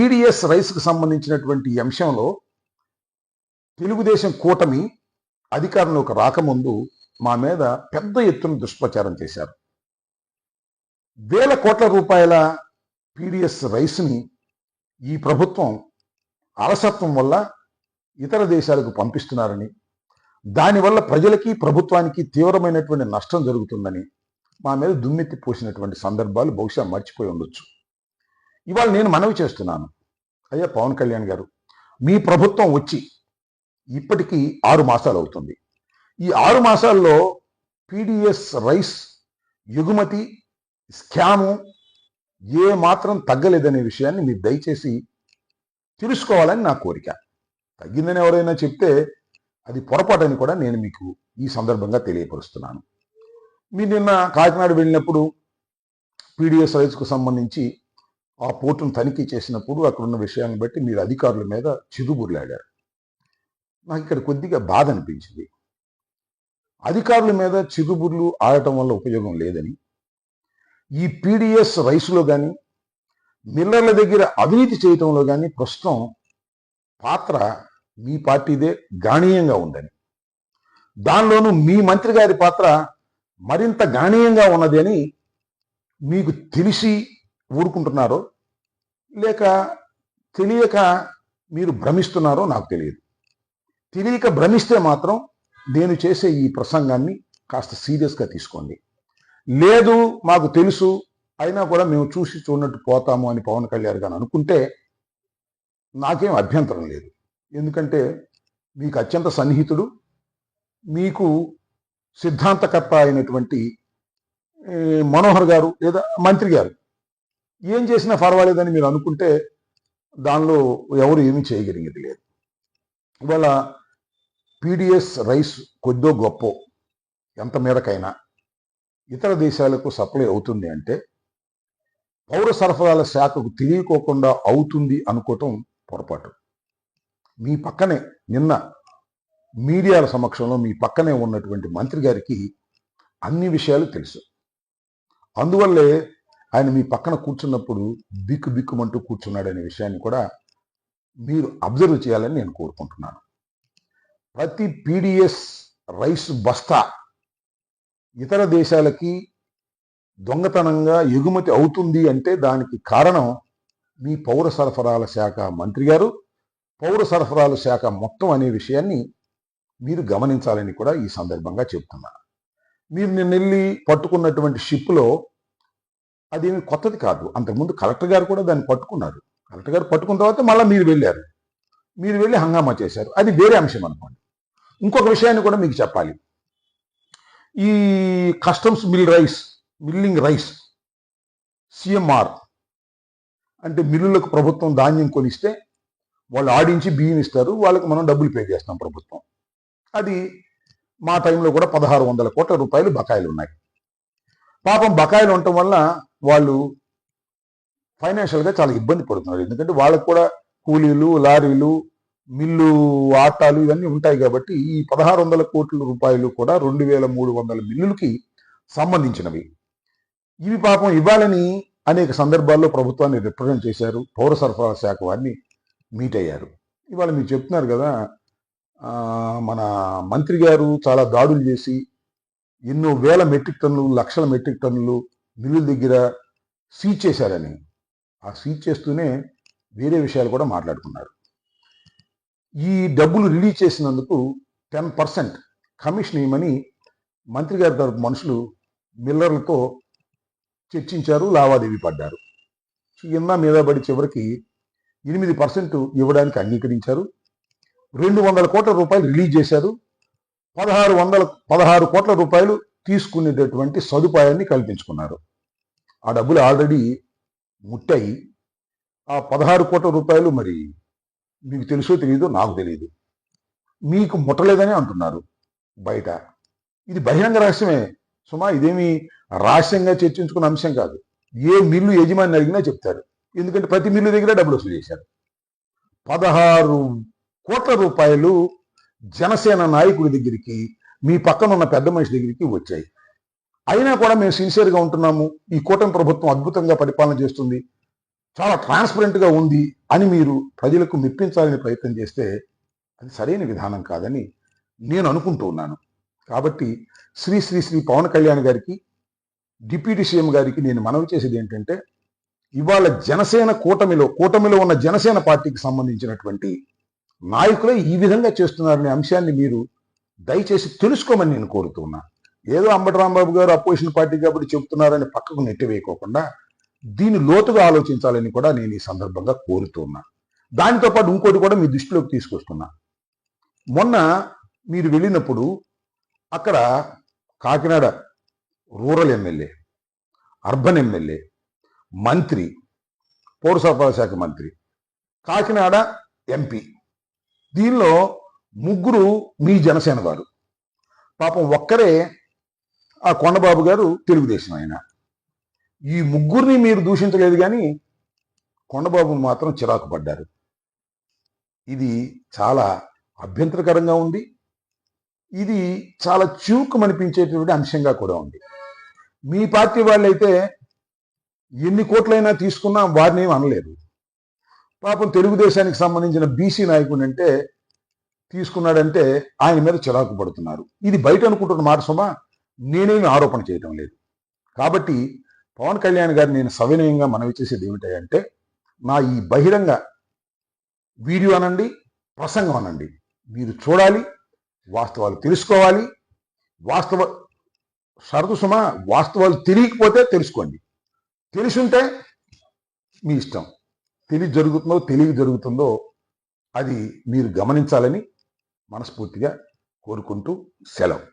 PDS రైస్కు సంబంధించినటువంటి అంశంలో తెలుగుదేశం కూటమి అధికారంలోకి రాకముందు మా మీద పెద్ద ఎత్తున దుష్ప్రచారం చేశారు. వేల కోట్ల రూపాయల పీడిఎస్ రైస్ని ఈ ప్రభుత్వం అలసత్వం వల్ల ఇతర దేశాలకు పంపిస్తున్నారని, దానివల్ల ప్రజలకి ప్రభుత్వానికి తీవ్రమైనటువంటి నష్టం జరుగుతుందని మా మీద దుమ్మెత్తి పోసినటువంటి సందర్భాలు బహుశా మర్చిపోయి ఉండొచ్చు. ఇవాళ నేను మనవి చేస్తున్నాను, అయ్యా పవన్ కళ్యాణ్ గారు, మీ ప్రభుత్వం వచ్చి ఇప్పటికీ 6 మాసాలు అవుతుంది. ఈ 6 మాసాల్లో పీడిఎస్ రైస్ ఎగుమతి స్కాము ఏ మాత్రం తగ్గలేదనే విషయాన్ని మీరు దయచేసి తెలుసుకోవాలని నా కోరిక. తగ్గిందని ఎవరైనా చెప్తే అది పొరపాటని కూడా నేను మీకు ఈ సందర్భంగా తెలియపరుస్తున్నాను. మీరు నిన్న కాకినాడ వెళ్ళినప్పుడు పీడిఎస్ రైస్కు సంబంధించి ఆ పోర్టును తనిఖీ చేసినప్పుడు అక్కడ ఉన్న విషయాన్ని బట్టి మీరు అధికారుల మీద చిరుబుర్లాడారు. నాకు ఇక్కడ కొద్దిగా బాధ అనిపించింది. అధికారుల మీద చిరుబుర్లు ఆడటం వల్ల ఉపయోగం లేదని, ఈ పీడిఎస్ రైస్లో కానీ మిల్లర్ల దగ్గర అవినీతి చేయటంలో కానీ ప్రస్తుతం పాత్ర మీ పార్టీదే గణనీయంగా ఉందని, దానిలోనూ మీ మంత్రి గారి పాత్ర మరింత గణనీయంగా ఉన్నది అని మీకు తెలిసి ఊరుకుంటున్నారో లేక తెలియక మీరు భ్రమిస్తున్నారో నాకు తెలియదు. తెలియక భ్రమిస్తే మాత్రం నేను చేసే ఈ ప్రసంగాన్ని కాస్త సీరియస్గా తీసుకోండి. లేదు మాకు తెలుసు అయినా కూడా మేము చూసి చూడనట్టు పోతాము అని పవన్ కళ్యాణ్ గారు అనుకుంటే నాకేం అభ్యంతరం లేదు. ఎందుకంటే మీకు అత్యంత సన్నిహితుడు, మీకు సిద్ధాంతకర్త అయినటువంటి మనోహర్ గారు లేదా మంత్రి గారు ఏం చేసినా పర్వాలేదని మీరు అనుకుంటే దానిలో ఎవరు ఏమీ చేయగలిగేది లేదు. ఇవాళ పీడిఎస్ రైస్ కొద్దో గొప్ప ఎంత మేరకైనా ఇతర దేశాలకు సప్లై అవుతుంది అంటే పౌర సరఫరాల శాఖకు తెలియకోకుండా అవుతుంది అనుకోవటం పొరపాటు. మీ పక్కనే నిన్న మీడియాల సమక్షంలో మీ పక్కనే ఉన్నటువంటి మంత్రి గారికి అన్ని విషయాలు తెలుసు. అందువల్లే ఆయన మీ పక్కన కూర్చున్నప్పుడు బిక్కుమంటూ కూర్చున్నాడనే విషయాన్ని కూడా మీరు అబ్జర్వ్ చేయాలని నేను కోరుకుంటున్నాను. ప్రతి పీడిఎస్ రైస్ బస్తా ఇతర దేశాలకి దొంగతనంగా ఎగుమతి అవుతుంది అంటే దానికి కారణం మీ పౌర సరఫరాల శాఖ మంత్రి గారు, పౌర సరఫరాల శాఖ మొత్తం అనే విషయాన్ని మీరు గమనించాలని కూడా ఈ సందర్భంగా చెప్తున్నా. మీరు నిన్న వెళ్ళి పట్టుకున్నటువంటి షిప్లో అదేమి కొత్తది కాదు. అంతకుముందు కలెక్టర్ గారు కూడా దాన్ని పట్టుకున్నారు. కలెక్టర్ గారు పట్టుకున్న తర్వాత మళ్ళీ మీరు వెళ్ళారు. మీరు వెళ్ళి హంగామా చేశారు. అది వేరే అంశం అనుకోండి. ఇంకొక విషయాన్ని కూడా మీకు చెప్పాలి. ఈ కస్టమ్స్ మిల్లింగ్ రైస్ సిఎంఆర్ అంటే మిల్లులకు ప్రభుత్వం ధాన్యం కొనిస్తే వాళ్ళు ఆడించి బియ్యం ఇస్తారు, వాళ్ళకి మనం డబ్బులు పే చేస్తాం ప్రభుత్వం. అది మా టైంలో కూడా 1600 కోట్ల రూపాయలు బకాయిలు ఉన్నాయి. పాపం బకాయిలు ఉండటం వల్ల వాళ్ళు ఫైనాన్షియల్గా చాలా ఇబ్బంది పడుతున్నారు. ఎందుకంటే వాళ్ళకు కూడా కూలీలు, లారీలు, మిల్లు ఆటాలు ఇవన్నీ ఉంటాయి. కాబట్టి ఈ 1600 కోట్ల రూపాయలు కూడా 2300 మిల్లులకి సంబంధించినవి. ఇవి పాపం ఇవ్వాలని అనేక సందర్భాల్లో ప్రభుత్వాన్ని రిప్రజెంట్ చేశారు. పౌర సరఫరా శాఖ వారిని మీట్ అయ్యారు. ఇవాళ మీరు చెప్తున్నారు కదా, మన మంత్రి గారు చాలా దాడులు చేసి ఎన్నో వేల మెట్రిక్ టన్నులు, లక్షల మెట్రిక్ టన్నులు మిల్లుల దగ్గర సీజ్ చేశారని. ఆ సీజ్ చేస్తూనే వేరే విషయాలు కూడా మాట్లాడుకున్నారు. ఈ డబ్బులు రిలీజ్ చేసినందుకు 10% కమిషన్ ఇవ్వమని మంత్రి గారి తరపు మనుషులు మిల్లర్లతో చర్చించారు, లావాదేవీ పడ్డారు. కింద మీద పడి చివరికి 8% ఇవ్వడానికి అంగీకరించారు. 200 కోట్ల రూపాయలు రిలీజ్ చేశారు. 16 కోట్ల రూపాయలు తీసుకునేటటువంటి సదుపాయాన్ని కల్పించుకున్నారు. ఆ డబ్బులు ఆల్రెడీ ముట్టాయి. ఆ 16 కోట్ల రూపాయలు మరి మీకు తెలుసో తెలియదో నాకు తెలియదు, మీకు ముట్టలేదని అంటున్నారు బయట. ఇది బహిరంగ రహస్యమే సుమా, ఇదేమి రహస్యంగా చర్చించుకున్న అంశం కాదు. ఏ మిల్లు యజమాని అడిగినా చెప్తారు. ఎందుకంటే ప్రతి మిల్లు దగ్గర డబ్బులు వసూలు చేశారు. 16 కోట్ల రూపాయలు జనసేన నాయకుడి దగ్గరికి, మీ పక్కన ఉన్న పెద్ద మనిషి దగ్గరికి వచ్చాయి. అయినా కూడా మేము సిన్సియర్గా ఉంటున్నాము, ఈ కూటమి ప్రభుత్వం అద్భుతంగా పరిపాలన చేస్తుంది, చాలా ట్రాన్స్పరెంట్గా ఉంది అని మీరు ప్రజలకు మెప్పించాలని ప్రయత్నం చేస్తే అది సరైన విధానం కాదని నేను అనుకుంటూ ఉన్నాను. కాబట్టి శ్రీ శ్రీ శ్రీ పవన్ కళ్యాణ్ గారికి, డిప్యూటీ సీఎం గారికి నేను మనవి చేసేది ఏంటంటే, ఇవాళ జనసేన కూటమిలో ఉన్న జనసేన పార్టీకి సంబంధించినటువంటి నాయకులే ఈ విధంగా చేస్తున్నారనే అంశాన్ని మీరు దయచేసి తెలుసుకోమని నేను కోరుతున్నా. ఏదో అంబటి రాంబాబు గారు అపోజిషన్ పార్టీ కాబట్టి చెబుతున్నారని పక్కకు నెట్టివేయకోకుండా దీన్ని లోతుగా ఆలోచించాలని కూడా నేను ఈ సందర్భంగా కోరుతున్నా. దానితో పాటు ఇంకోటి కూడా మీ దృష్టిలోకి తీసుకొస్తున్నా. మొన్న మీరు వెళ్ళినప్పుడు అక్కడ Kakinada rural MLA, urban MLA, మంత్రి, పౌర సరఫరాల శాఖ మంత్రి, కాకినాడ ఎంపీ, దీనిలో ముగ్గురు మీ జనసేన వారు. పాపం ఒక్కరే ఆ కొండబాబు గారు తెలుగుదేశం ఆయన. ఈ ముగ్గురిని మీరు దూషించలేదు, కానీ కొండబాబును మాత్రం చిరాకు పడ్డారు. ఇది చాలా అభ్యంతరకరంగా ఉంది. ఇది చాలా చూకమనిపించేటువంటి అంశంగా కూడా ఉంది. మీ పార్టీ వాళ్ళైతే ఎన్ని కోట్లైనా తీసుకున్నా వారిని ఏం అనలేరు. పాపం తెలుగుదేశానికి సంబంధించిన బీసీ నాయకుడు అంటే తీసుకున్నాడంటే ఆయన మీద చిరాకు పడుతున్నారు. ఇది బయట అనుకుంటున్న మాట సుమా, నేనేమి ఆరోపణ చేయటం లేదు. కాబట్టి పవన్ కళ్యాణ్ గారు నేను సవినయంగా మనవి చేసేది ఏమిటంటే, నా ఈ బహిరంగ వీడియో అనండి, ప్రసంగం అనండి, మీరు చూడాలి, వాస్తవాలు తెలుసుకోవాలి. షరతు సుమా, వాస్తవాలు తెలియకపోతే తెలుసుకోండి, తెలుసుంటే మీ ఇష్టం. తెలివి జరుగుతుందో అది మీరు గమనించాలని మనస్ఫూర్తిగా కోరుకుంటూ సెలవు.